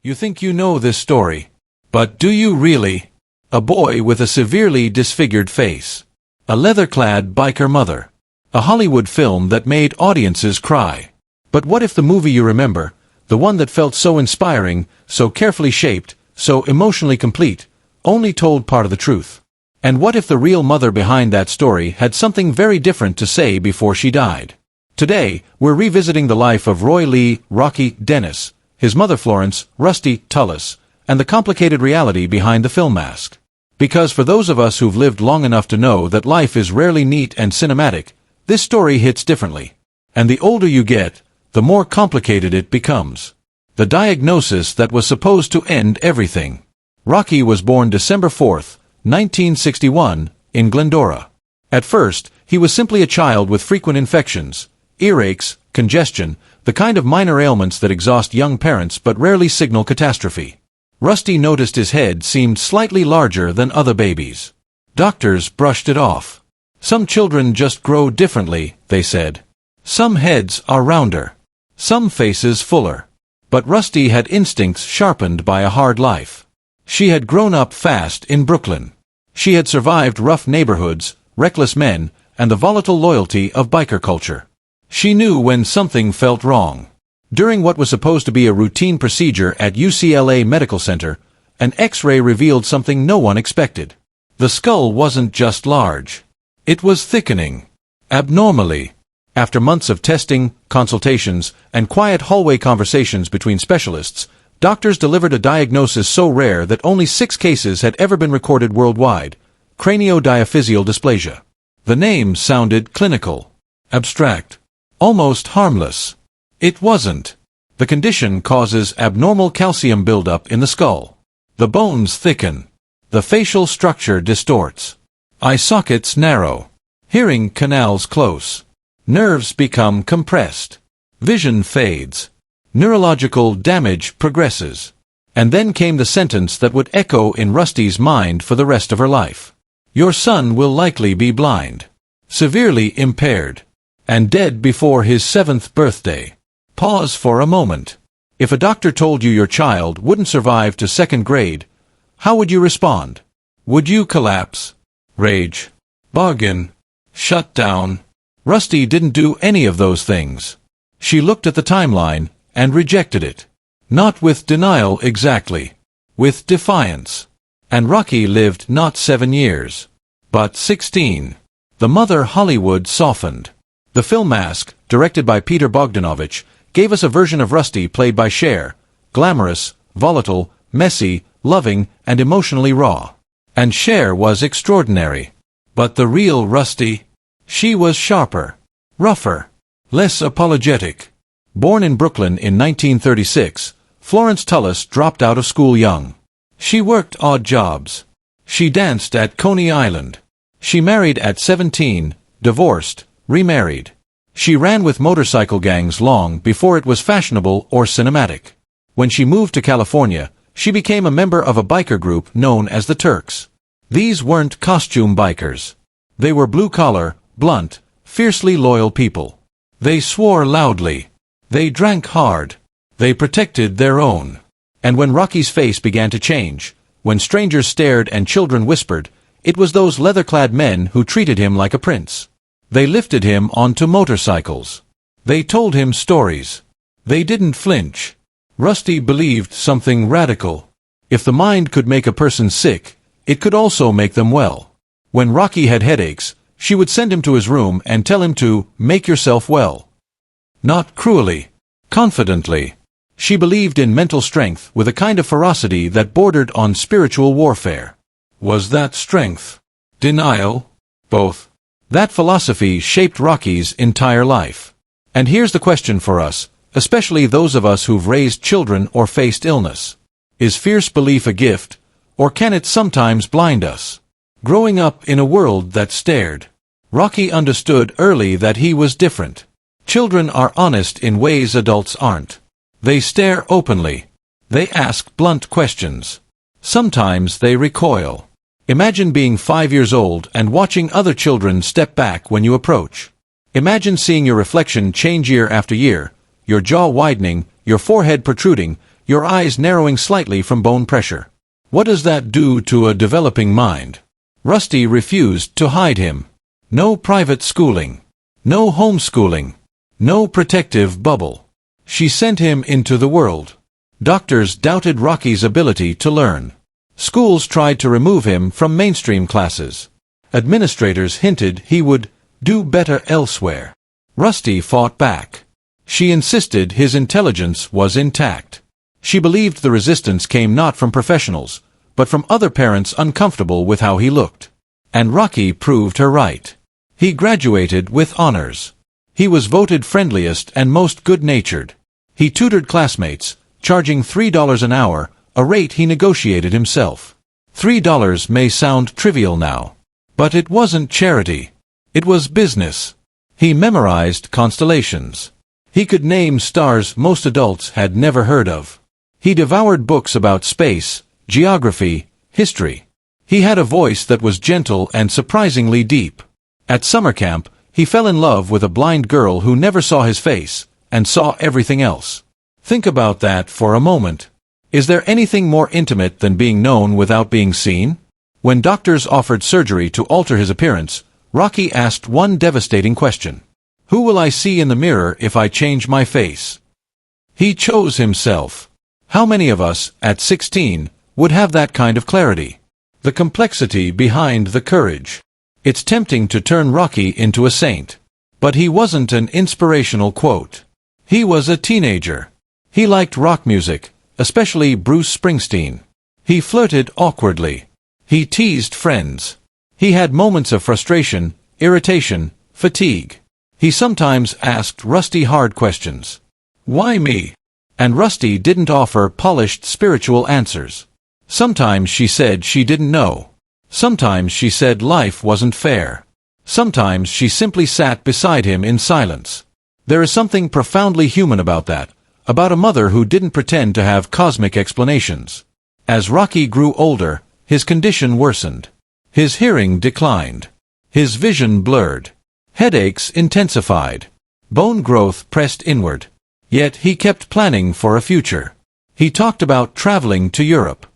You think you know this story. But do you really? A boy with a severely disfigured face. A leather-clad biker mother. A Hollywood film that made audiences cry. But what if the movie you remember, the one that felt so inspiring, so carefully shaped, so emotionally complete, only told part of the truth? And what if the real mother behind that story had something very different to say before she died? Today, we're revisiting the life of Roy Lee "Rocky" Dennis, his mother Florence, Rusty Tullis, and the complicated reality behind the film mask. Because for those of us who've lived long enough to know that life is rarely neat and cinematic, this story hits differently. And the older you get, the more complicated it becomes. The diagnosis that was supposed to end everything. Rocky was born December 4th, 1961, in Glendora. At first, he was simply a child with frequent infections, earaches, congestion, the kind of minor ailments that exhaust young parents but rarely signal catastrophe. Rusty noticed his head seemed slightly larger than other babies. Doctors brushed it off. Some children just grow differently, they said. Some heads are rounder. Some faces fuller. But Rusty had instincts sharpened by a hard life. She had grown up fast in Brooklyn. She had survived rough neighborhoods, reckless men, and the volatile loyalty of biker culture. She knew when something felt wrong. During what was supposed to be a routine procedure at UCLA Medical Center, an X-ray revealed something no one expected. The skull wasn't just large. It was thickening. Abnormally. After months of testing, consultations, and quiet hallway conversations between specialists, doctors delivered a diagnosis so rare that only 6 cases had ever been recorded worldwide: craniodiaphyseal dysplasia. The name sounded clinical, abstract, almost harmless. It wasn't. The condition causes abnormal calcium buildup in the skull. The bones thicken. The facial structure distorts. Eye sockets narrow. Hearing canals close. Nerves become compressed. Vision fades. Neurological damage progresses. And then came the sentence that would echo in Rusty's mind for the rest of her life. Your son will likely be blind. Severely impaired. And dead before his 7th birthday. Pause for a moment. If a doctor told you your child wouldn't survive to 2nd grade, how would you respond? Would you collapse? Rage? Bargain? Shut down? Rusty didn't do any of those things. She looked at the timeline and rejected it. Not with denial exactly. With defiance. And Rocky lived not 7 years, but 16. The mother Hollywood softened. The film Mask, directed by Peter Bogdanovich, gave us a version of Rusty played by Cher, glamorous, volatile, messy, loving, and emotionally raw. And Cher was extraordinary. But the real Rusty? She was sharper, rougher, less apologetic. Born in Brooklyn in 1936, Florence Tullis dropped out of school young. She worked odd jobs. She danced at Coney Island. She married at 17, divorced, remarried. She ran with motorcycle gangs long before it was fashionable or cinematic. When she moved to California, she became a member of a biker group known as the Turks. These weren't costume bikers. They were blue-collar, blunt, fiercely loyal people. They swore loudly. They drank hard. They protected their own. And when Rocky's face began to change, when strangers stared and children whispered, it was those leather-clad men who treated him like a prince. They lifted him onto motorcycles. They told him stories. They didn't flinch. Rusty believed something radical. If the mind could make a person sick, it could also make them well. When Rocky had headaches, she would send him to his room and tell him to make yourself well. Not cruelly, confidently. She believed in mental strength with a kind of ferocity that bordered on spiritual warfare. Was that strength? Denial? Both. That philosophy shaped Rocky's entire life. And here's the question for us, especially those of us who've raised children or faced illness. Is fierce belief a gift, or can it sometimes blind us? Growing up in a world that stared, Rocky understood early that he was different. Children are honest in ways adults aren't. They stare openly. They ask blunt questions. Sometimes they recoil. Imagine being 5 years old and watching other children step back when you approach. Imagine seeing your reflection change year after year, your jaw widening, your forehead protruding, your eyes narrowing slightly from bone pressure. What does that do to a developing mind? Rusty refused to hide him. No private schooling. No homeschooling. No protective bubble. She sent him into the world. Doctors doubted Rocky's ability to learn. Schools tried to remove him from mainstream classes. Administrators hinted he would do better elsewhere. Rusty fought back. She insisted his intelligence was intact. She believed the resistance came not from professionals, but from other parents uncomfortable with how he looked. And Rocky proved her right. He graduated with honors. He was voted friendliest and most good-natured. He tutored classmates, charging $3 an hour, a rate he negotiated himself. $3 may sound trivial now. But it wasn't charity. It was business. He memorized constellations. He could name stars most adults had never heard of. He devoured books about space, geography, history. He had a voice that was gentle and surprisingly deep. At summer camp, he fell in love with a blind girl who never saw his face, and saw everything else. Think about that for a moment. Is there anything more intimate than being known without being seen? When doctors offered surgery to alter his appearance, Rocky asked one devastating question. Who will I see in the mirror if I change my face? He chose himself. How many of us, at 16, would have that kind of clarity? The complexity behind the courage. It's tempting to turn Rocky into a saint. But he wasn't an inspirational quote. He was a teenager. He liked rock music, especially Bruce Springsteen. He flirted awkwardly. He teased friends. He had moments of frustration, irritation, fatigue. He sometimes asked Rusty hard questions. Why me? And Rusty didn't offer polished spiritual answers. Sometimes she said she didn't know. Sometimes she said life wasn't fair. Sometimes she simply sat beside him in silence. There is something profoundly human about that, about a mother who didn't pretend to have cosmic explanations. As Rocky grew older, his condition worsened. His hearing declined. His vision blurred. Headaches intensified. Bone growth pressed inward. Yet he kept planning for a future. He talked about traveling to Europe.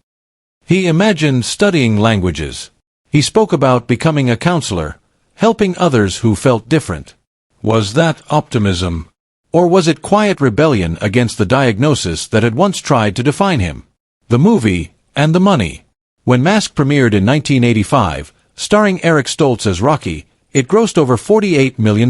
He imagined studying languages. He spoke about becoming a counselor, helping others who felt different. Was that optimism? Or was it quiet rebellion against the diagnosis that had once tried to define him? The movie, and the money. When Mask premiered in 1985, starring Eric Stoltz as Rocky, it grossed over $48 million.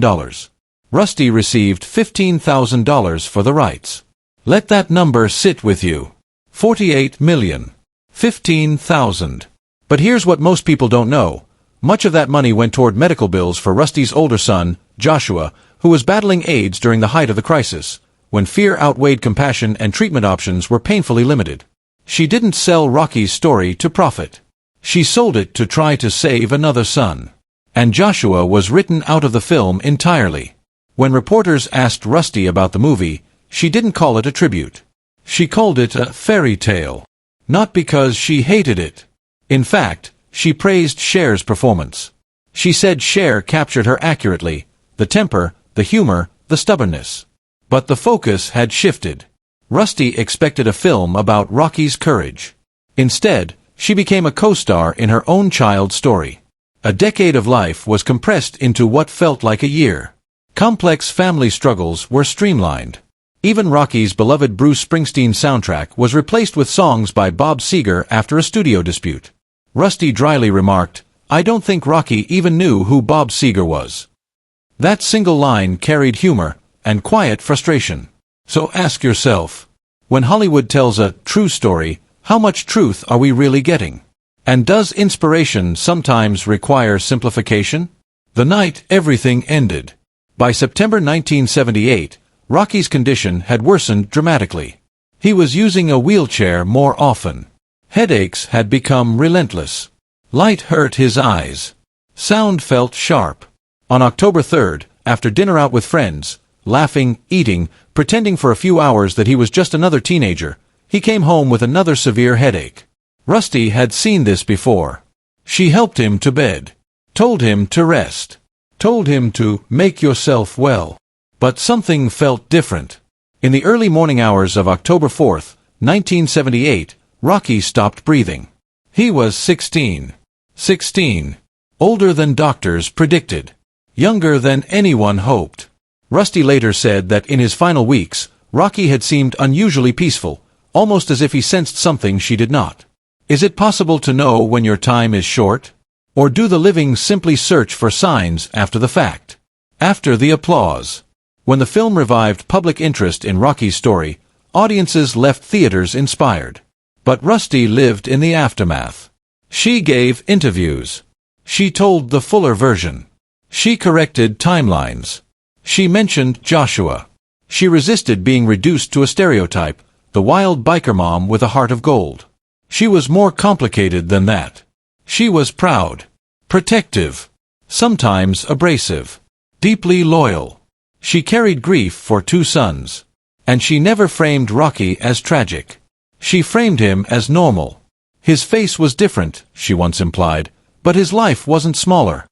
Rusty received $15,000 for the rights. Let that number sit with you. 48 million. 15,000. But here's what most people don't know. Much of that money went toward medical bills for Rusty's older son, Joshua, who was battling AIDS during the height of the crisis, when fear outweighed compassion and treatment options were painfully limited. She didn't sell Rocky's story to profit. She sold it to try to save another son. And Joshua was written out of the film entirely. When reporters asked Rusty about the movie, she didn't call it a tribute. She called it a fairy tale. Not because she hated it. In fact, she praised Cher's performance. She said Cher captured her accurately, the temper, the humor, the stubbornness. But the focus had shifted. Rusty expected a film about Rocky's courage. Instead, she became a co-star in her own child's story. A decade of life was compressed into what felt like a year. Complex family struggles were streamlined. Even Rocky's beloved Bruce Springsteen soundtrack was replaced with songs by Bob Seger after a studio dispute. Rusty dryly remarked, "I don't think Rocky even knew who Bob Seger was." That single line carried humor and quiet frustration. So ask yourself, when Hollywood tells a true story, how much truth are we really getting? And does inspiration sometimes require simplification? The night everything ended. By September 1978, Rocky's condition had worsened dramatically. He was using a wheelchair more often. Headaches had become relentless. Light hurt his eyes. Sound felt sharp. On October 3rd, after dinner out with friends, laughing, eating, pretending for a few hours that he was just another teenager, he came home with another severe headache. Rusty had seen this before. She helped him to bed, told him to rest, told him to make yourself well. But something felt different. In the early morning hours of October 4th, 1978, Rocky stopped breathing. He was 16. 16. Older than doctors predicted. Younger than anyone hoped. Rusty later said that in his final weeks, Rocky had seemed unusually peaceful, almost as if he sensed something she did not. Is it possible to know when your time is short? Or do the living simply search for signs after the fact? After the applause. When the film revived public interest in Rocky's story, audiences left theaters inspired. But Rusty lived in the aftermath. She gave interviews. She told the fuller version. She corrected timelines. She mentioned Joshua. She resisted being reduced to a stereotype, the wild biker mom with a heart of gold. She was more complicated than that. She was proud, protective, sometimes abrasive, deeply loyal. She carried grief for 2 sons. And she never framed Rocky as tragic. She framed him as normal. His face was different, she once implied, but his life wasn't smaller.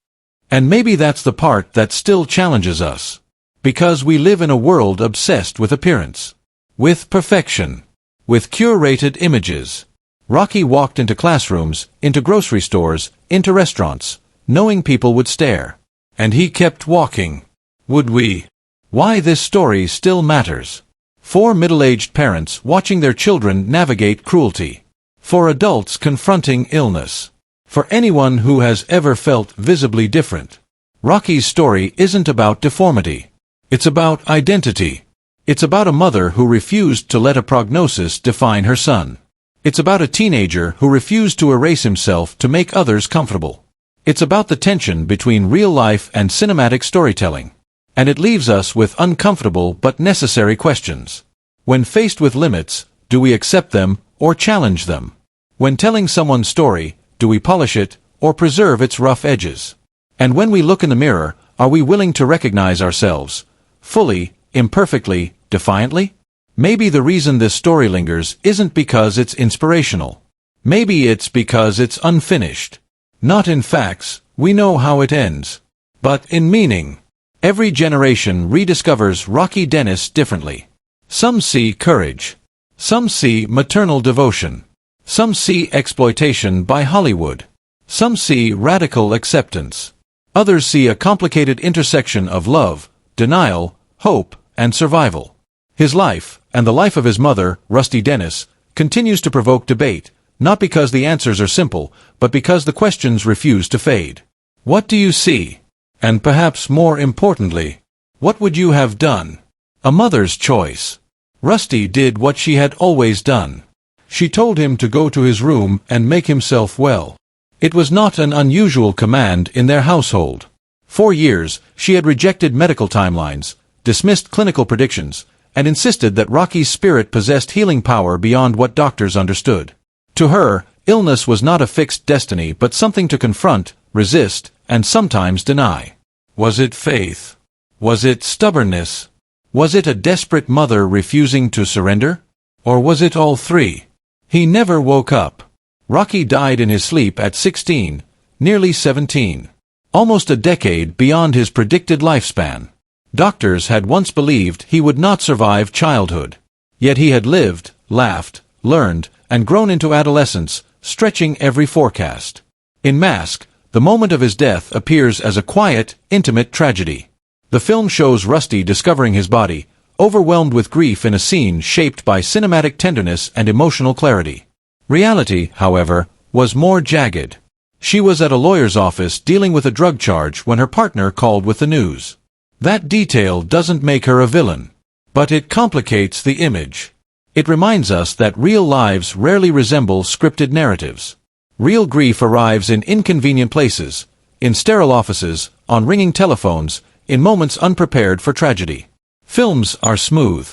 And maybe that's the part that still challenges us. Because we live in a world obsessed with appearance. With perfection. With curated images. Rocky walked into classrooms, into grocery stores, into restaurants, knowing people would stare. And he kept walking. Would we? Why this story still matters. 4 middle-aged parents watching their children navigate cruelty. For adults confronting illness. For anyone who has ever felt visibly different. Rocky's story isn't about deformity. It's about identity. It's about a mother who refused to let a prognosis define her son. It's about a teenager who refused to erase himself to make others comfortable. It's about the tension between real life and cinematic storytelling. And it leaves us with uncomfortable but necessary questions. When faced with limits, do we accept them or challenge them? When telling someone's story, do we polish it or preserve its rough edges? And when we look in the mirror, are we willing to recognize ourselves, fully, imperfectly, defiantly? Maybe the reason this story lingers isn't because it's inspirational. Maybe it's because it's unfinished. Not in facts, we know how it ends. But in meaning. Every generation rediscovers Rocky Dennis differently. Some see courage. Some see maternal devotion. Some see exploitation by Hollywood. Some see radical acceptance. Others see a complicated intersection of love, denial, hope, and survival. His life, and the life of his mother, Rusty Dennis, continues to provoke debate, not because the answers are simple, but because the questions refuse to fade. What do you see? And perhaps more importantly, what would you have done? A mother's choice. Rusty did what she had always done. She told him to go to his room and make himself well. It was not an unusual command in their household. For years, she had rejected medical timelines, dismissed clinical predictions, and insisted that Rocky's spirit possessed healing power beyond what doctors understood. To her, illness was not a fixed destiny but something to confront, resist, and sometimes deny. Was it faith? Was it stubbornness? Was it a desperate mother refusing to surrender? Or was it all three? He never woke up. Rocky died in his sleep at 16, nearly 17. Almost a decade beyond his predicted lifespan. Doctors had once believed he would not survive childhood. Yet he had lived, laughed, learned, and grown into adolescence, stretching every forecast. In Mask, the moment of his death appears as a quiet, intimate tragedy. The film shows Rusty discovering his body, overwhelmed with grief in a scene shaped by cinematic tenderness and emotional clarity. Reality, however, was more jagged. She was at a lawyer's office dealing with a drug charge when her partner called with the news. That detail doesn't make her a villain. But it complicates the image. It reminds us that real lives rarely resemble scripted narratives. Real grief arrives in inconvenient places, in sterile offices, on ringing telephones, in moments unprepared for tragedy. Films are smooth.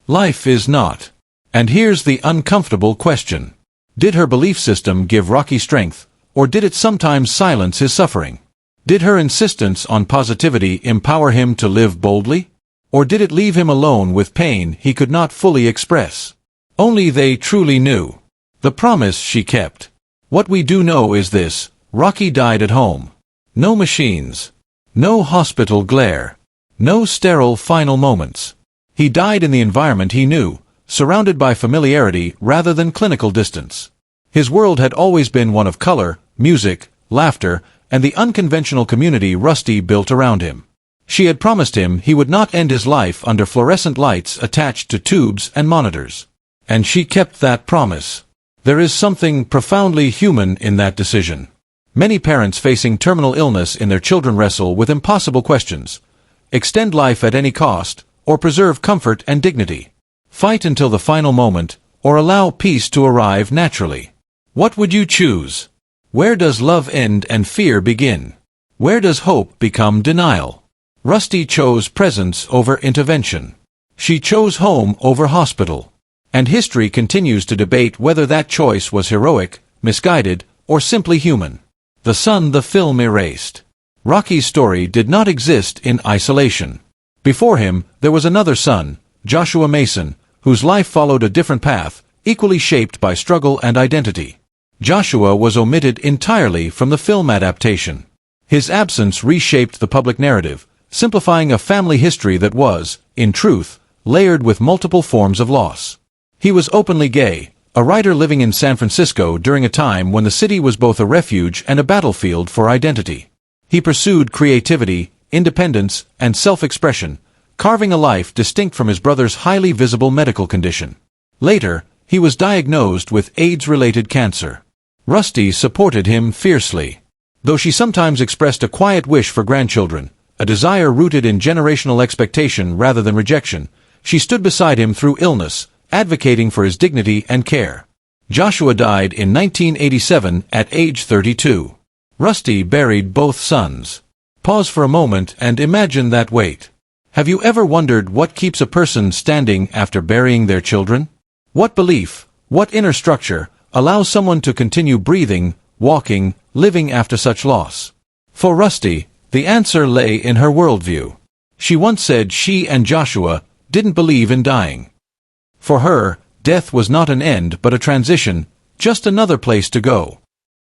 Life is not. And here's the uncomfortable question. Did her belief system give Rocky strength, or did it sometimes silence his suffering? Did her insistence on positivity empower him to live boldly? Or did it leave him alone with pain he could not fully express? Only they truly knew. The promise she kept. What we do know is this: Rocky died at home. No machines. No hospital glare. No sterile final moments. He died in the environment he knew, surrounded by familiarity rather than clinical distance. His world had always been one of color, music, laughter, and the unconventional community Rusty built around him. She had promised him he would not end his life under fluorescent lights attached to tubes and monitors. And she kept that promise. There is something profoundly human in that decision. Many parents facing terminal illness in their children wrestle with impossible questions. Extend life at any cost, or preserve comfort and dignity. Fight until the final moment, or allow peace to arrive naturally. What would you choose? Where does love end and fear begin? Where does hope become denial? Rusty chose presence over intervention. She chose home over hospital. And history continues to debate whether that choice was heroic, misguided, or simply human. The son the film erased. Rocky's story did not exist in isolation. Before him, there was another son, Joshua Mason, whose life followed a different path, equally shaped by struggle and identity. Joshua was omitted entirely from the film adaptation. His absence reshaped the public narrative, simplifying a family history that was, in truth, layered with multiple forms of loss. He was openly gay, a writer living in San Francisco during a time when the city was both a refuge and a battlefield for identity. He pursued creativity, independence, and self-expression, carving a life distinct from his brother's highly visible medical condition. Later, he was diagnosed with AIDS-related cancer. Rusty supported him fiercely. Though she sometimes expressed a quiet wish for grandchildren, a desire rooted in generational expectation rather than rejection, she stood beside him through illness, advocating for his dignity and care. Joshua died in 1987 at age 32. Rusty buried both sons. Pause for a moment and imagine that weight. Have you ever wondered what keeps a person standing after burying their children? What belief, what inner structure, allows someone to continue breathing, walking, living after such loss? For Rusty, the answer lay in her worldview. She once said she and Joshua didn't believe in dying. For her, death was not an end but a transition, just another place to go.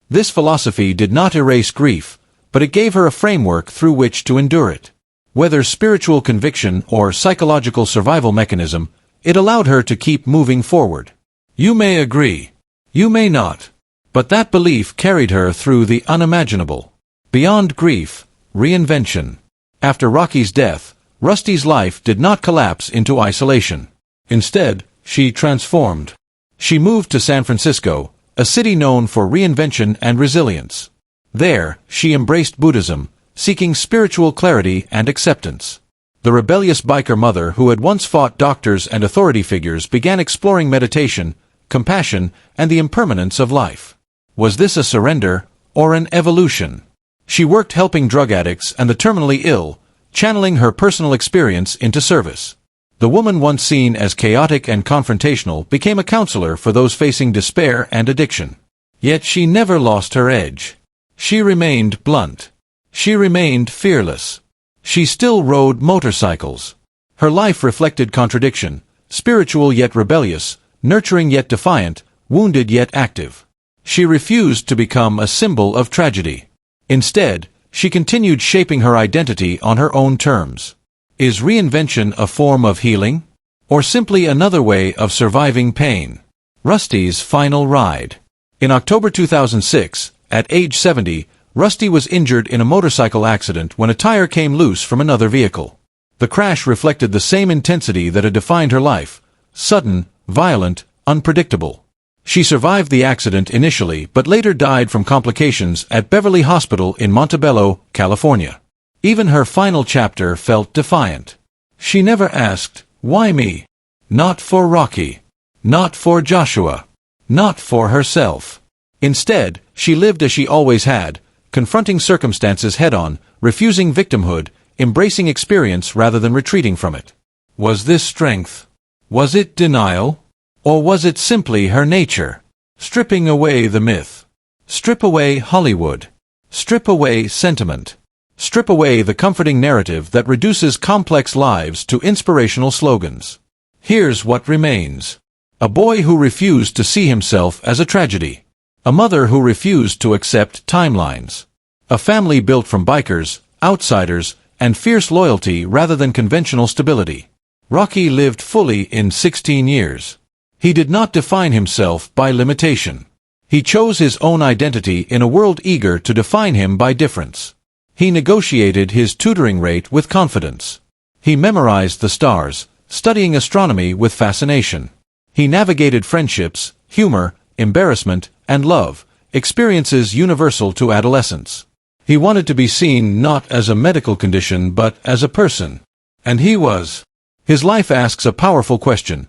This philosophy did not erase grief, but it gave her a framework through which to endure it. Whether spiritual conviction or psychological survival mechanism, it allowed her to keep moving forward. You may agree. You may not. But that belief carried her through the unimaginable. Beyond grief, reinvention. After Rocky's death, Rusty's life did not collapse into isolation. Instead, she transformed. She moved to San Francisco, a city known for reinvention and resilience. There, she embraced Buddhism, seeking spiritual clarity and acceptance. The rebellious biker mother who had once fought doctors and authority figures began exploring meditation, compassion, and the impermanence of life. Was this a surrender, or an evolution? She worked helping drug addicts and the terminally ill, channeling her personal experience into service. The woman once seen as chaotic and confrontational became a counselor for those facing despair and addiction. Yet she never lost her edge. She remained blunt. She remained fearless. She still rode motorcycles. Her life reflected contradiction, spiritual yet rebellious, nurturing yet defiant, wounded yet active. She refused to become a symbol of tragedy. Instead, she continued shaping her identity on her own terms. Is reinvention a form of healing? Or simply another way of surviving pain? Rusty's final ride. In October 2006, at age 70, Rusty was injured in a motorcycle accident when a tire came loose from another vehicle. The crash reflected the same intensity that had defined her life: sudden, violent, unpredictable. She survived the accident initially but later died from complications at Beverly Hospital in Montebello, California. Even her final chapter felt defiant. She never asked, "Why me?" Not for Rocky. Not for Joshua. Not for herself. Instead, she lived as she always had, confronting circumstances head-on, refusing victimhood, embracing experience rather than retreating from it. Was this strength? Was it denial? Or was it simply her nature? Stripping away the myth. Strip away Hollywood. Strip away sentiment. Strip away the comforting narrative that reduces complex lives to inspirational slogans. Here's what remains. A boy who refused to see himself as a tragedy. A mother who refused to accept timelines. A family built from bikers, outsiders, and fierce loyalty rather than conventional stability. Rocky lived fully in 16 years. He did not define himself by limitation. He chose his own identity in a world eager to define him by difference. He negotiated his tutoring rate with confidence. He memorized the stars, studying astronomy with fascination. He navigated friendships, humor, embarrassment, and love, experiences universal to adolescence. He wanted to be seen not as a medical condition but as a person. And he was. His life asks a powerful question.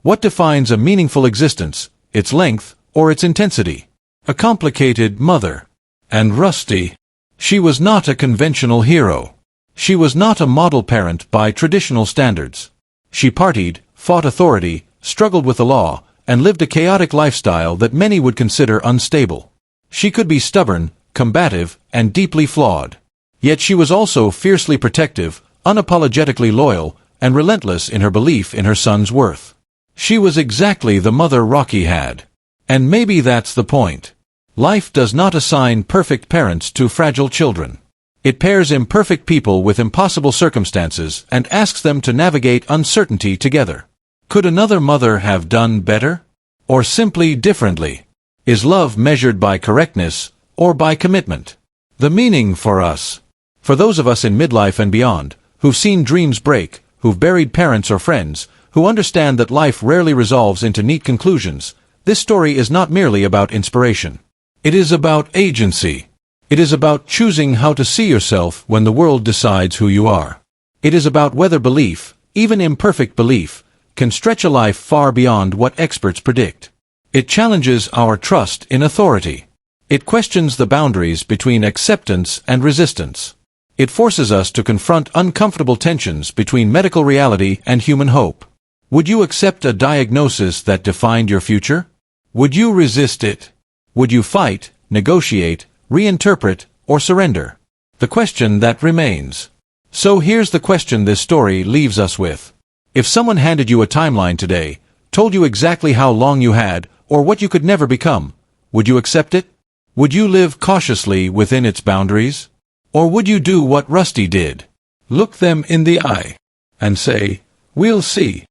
What defines a meaningful existence, its length, or its intensity? A complicated mother. And Rusty. She was not a conventional hero. She was not a model parent by traditional standards. She partied, fought authority, struggled with the law, and lived a chaotic lifestyle that many would consider unstable. She could be stubborn, combative, and deeply flawed. Yet she was also fiercely protective, unapologetically loyal, and relentless in her belief in her son's worth. She was exactly the mother Rocky had. And maybe that's the point. Life does not assign perfect parents to fragile children. It pairs imperfect people with impossible circumstances and asks them to navigate uncertainty together. Could another mother have done better? Or simply differently? Is love measured by correctness or by commitment? The meaning for us. For those of us in midlife and beyond, who've seen dreams break, who've buried parents or friends, who understand that life rarely resolves into neat conclusions, this story is not merely about inspiration. It is about agency. It is about choosing how to see yourself when the world decides who you are. It is about whether belief, even imperfect belief, can stretch a life far beyond what experts predict. It challenges our trust in authority. It questions the boundaries between acceptance and resistance. It forces us to confront uncomfortable tensions between medical reality and human hope. Would you accept a diagnosis that defined your future? Would you resist it? Would you fight, negotiate, reinterpret, or surrender? The question that remains. So here's the question this story leaves us with. If someone handed you a timeline today, told you exactly how long you had, or what you could never become, would you accept it? Would you live cautiously within its boundaries? Or would you do what Rusty did? Look them in the eye and say, "We'll see."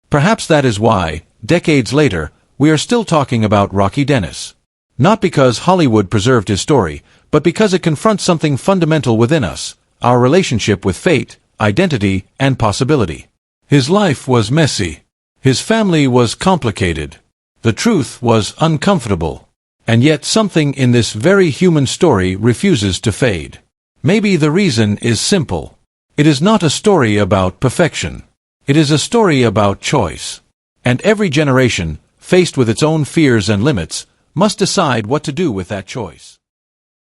Perhaps that is why, decades later, we are still talking about Rocky Dennis. Not because Hollywood preserved his story, but because it confronts something fundamental within us, our relationship with fate, identity, and possibility. His life was messy. His family was complicated. The truth was uncomfortable. And yet something in this very human story refuses to fade. Maybe the reason is simple. It is not a story about perfection. It is a story about choice. And every generation, faced with its own fears and limits, must decide what to do with that choice.